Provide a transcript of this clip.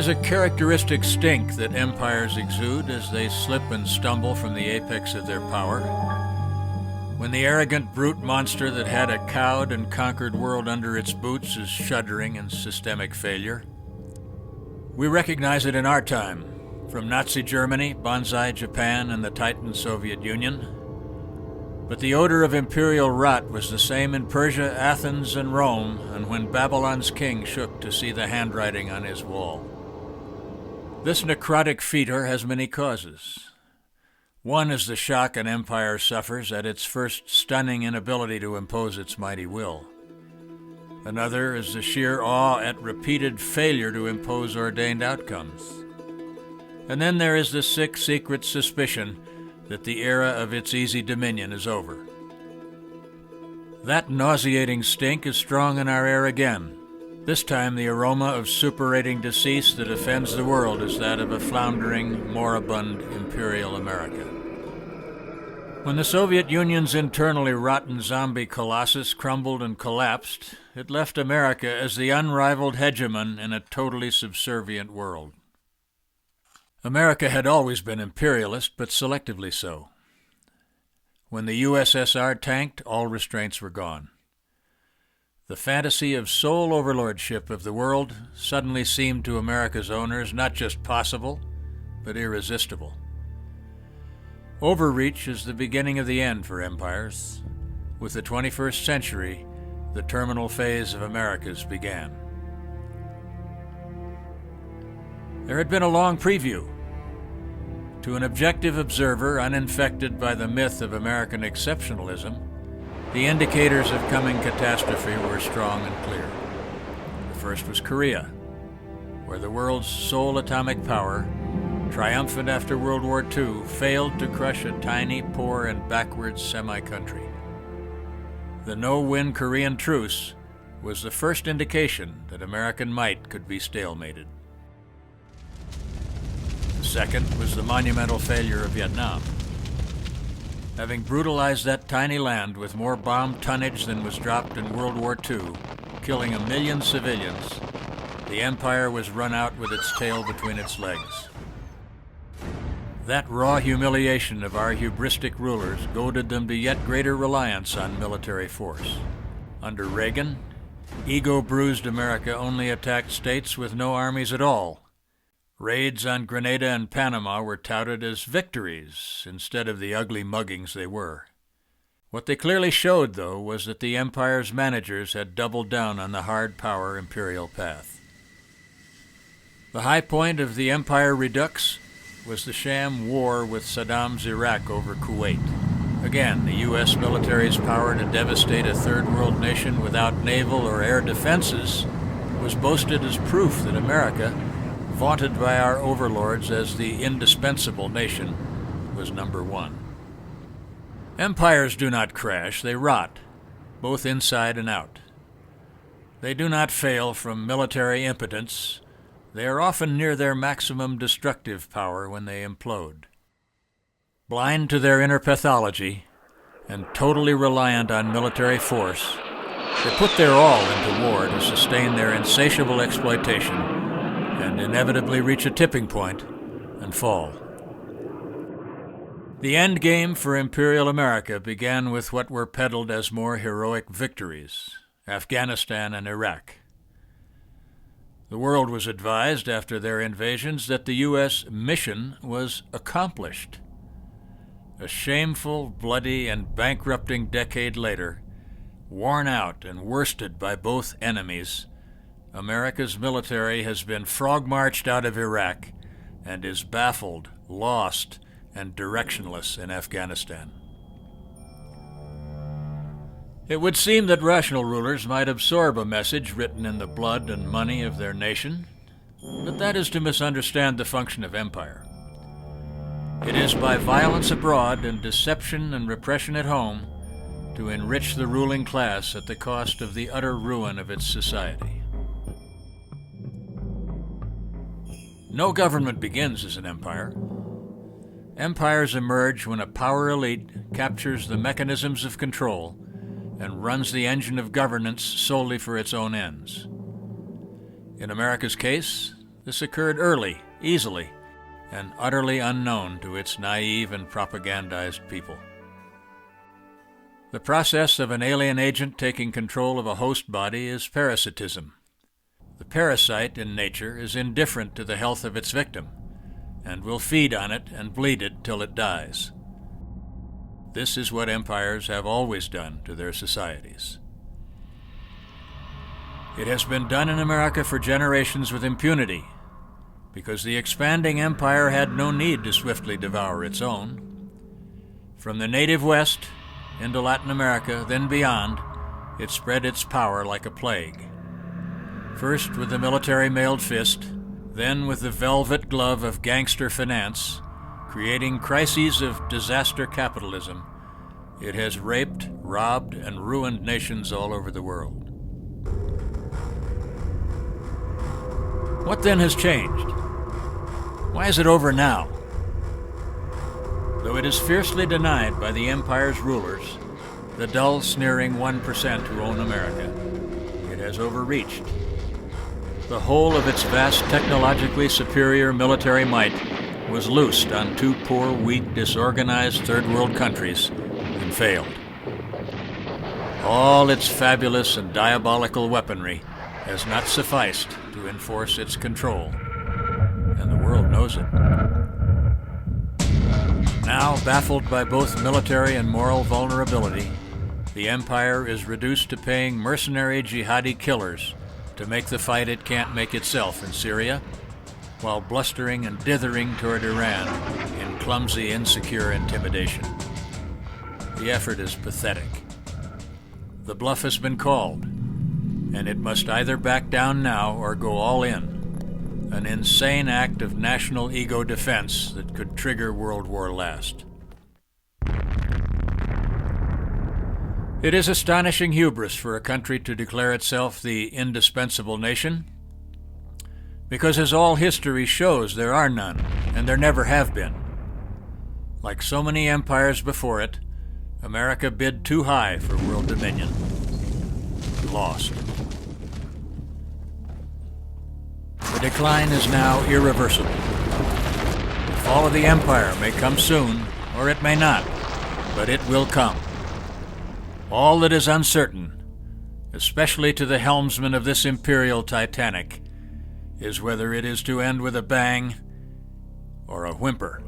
is a characteristic stink that empires exude as they slip and stumble from the apex of their power. When the arrogant brute monster that had a cowed and conquered world under its boots is shuddering in systemic failure. We recognize it in our time, from Nazi Germany, Banzai Japan, and the Titan Soviet Union. But the odor of imperial rot was the same in Persia, Athens, and Rome, and when Babylon's king shook to see the handwriting on his wall. This necrotic fetor has many causes. One is the shock an empire suffers at its first stunning inability to impose its mighty will. Another is the sheer awe at repeated failure to impose ordained outcomes. And then there is the sick, secret suspicion that the era of its easy dominion is over. That nauseating stink is strong in our air again. This time the aroma of suppurating decease that offends the world is that of a floundering, moribund imperial America. When the Soviet Union's internally rotten zombie colossus crumbled and collapsed, it left America as the unrivaled hegemon in a totally subservient world. America had always been imperialist, but selectively so. When the USSR tanked, all restraints were gone. The fantasy of sole overlordship of the world suddenly seemed to America's owners not just possible, but irresistible. Overreach is the beginning of the end for empires. With the 21st century, the terminal phase of America's began. There had been a long preview. To an objective observer uninfected by the myth of American exceptionalism, the indicators of coming catastrophe were strong and clear. The first was Korea, where the world's sole atomic power, triumphant after World War II, failed to crush a tiny, poor, and backwards semi-country. The no-win Korean truce was the first indication that American might could be stalemated. The second was the monumental failure of Vietnam. Having brutalized that tiny land with more bomb tonnage than was dropped in World War II, killing 1 million civilians, the empire was run out with its tail between its legs. That raw humiliation of our hubristic rulers goaded them to yet greater reliance on military force. Under Reagan, ego-bruised America only attacked states with no armies at all. Raids on Grenada and Panama were touted as victories instead of the ugly muggings they were. What they clearly showed, though, was that the empire's managers had doubled down on the hard power imperial path. The high point of the empire redux was the sham war with Saddam's Iraq over Kuwait. Again, the U.S. military's power to devastate a third-world nation without naval or air defenses was boasted as proof that America, vaunted by our overlords as the indispensable nation, was number one. Empires do not crash, they rot, both inside and out. They do not fail from military impotence. They are often near their maximum destructive power when they implode. Blind to their inner pathology and totally reliant on military force, they put their all into war to sustain their insatiable exploitation and inevitably reach a tipping point and fall. The end game for Imperial America began with what were peddled as more heroic victories, Afghanistan and Iraq. The world was advised after their invasions that the U.S. mission was accomplished. A shameful, bloody, and bankrupting decade later, worn out and worsted by both enemies, America's military has been frog-marched out of Iraq and is baffled, lost, and directionless in Afghanistan. It would seem that rational rulers might absorb a message written in the blood and money of their nation, but that is to misunderstand the function of empire. It is by violence abroad and deception and repression at home to enrich the ruling class at the cost of the utter ruin of its society. No government begins as an empire. Empires emerge when a power elite captures the mechanisms of control and runs the engine of governance solely for its own ends. In America's case, This occurred early, easily, and utterly unknown to its naive and propagandized people. The process of an alien agent taking control of a host body is parasitism. The parasite in nature is indifferent to the health of its victim, and will feed on it and bleed it till it dies. This is what empires have always done to their societies. It has been done in America for generations with impunity, because the expanding empire had no need to swiftly devour its own. From the native West into Latin America, then beyond, it spread its power like a plague. First with the military mailed fist, then with the velvet glove of gangster finance, creating crises of disaster capitalism, it has raped, robbed, and ruined nations all over the world. What then has changed? Why is it over now? Though it is fiercely denied by the empire's rulers, the dull, sneering 1% who own America, it has overreached. The whole of its vast, technologically superior military might was loosed on two poor, weak, disorganized third-world countries and failed. All its fabulous and diabolical weaponry has not sufficed to enforce its control, and the world knows it. Now, baffled by both military and moral vulnerability, the empire is reduced to paying mercenary jihadi killers to make the fight it can't make itself in Syria, while blustering and dithering toward Iran in clumsy, insecure intimidation. The effort is pathetic. The bluff has been called, and it must either back down now or go all in, an insane act of national ego defense that could trigger World War last. It is astonishing hubris for a country to declare itself the indispensable nation, because as all history shows, there are none, and there never have been. Like so many empires before it, America bid too high for world dominion. Lost. The decline is now irreversible. The fall of the empire may come soon, or it may not, but it will come. All that is uncertain, especially to the helmsman of this imperial Titanic, is whether it is to end with a bang or a whimper.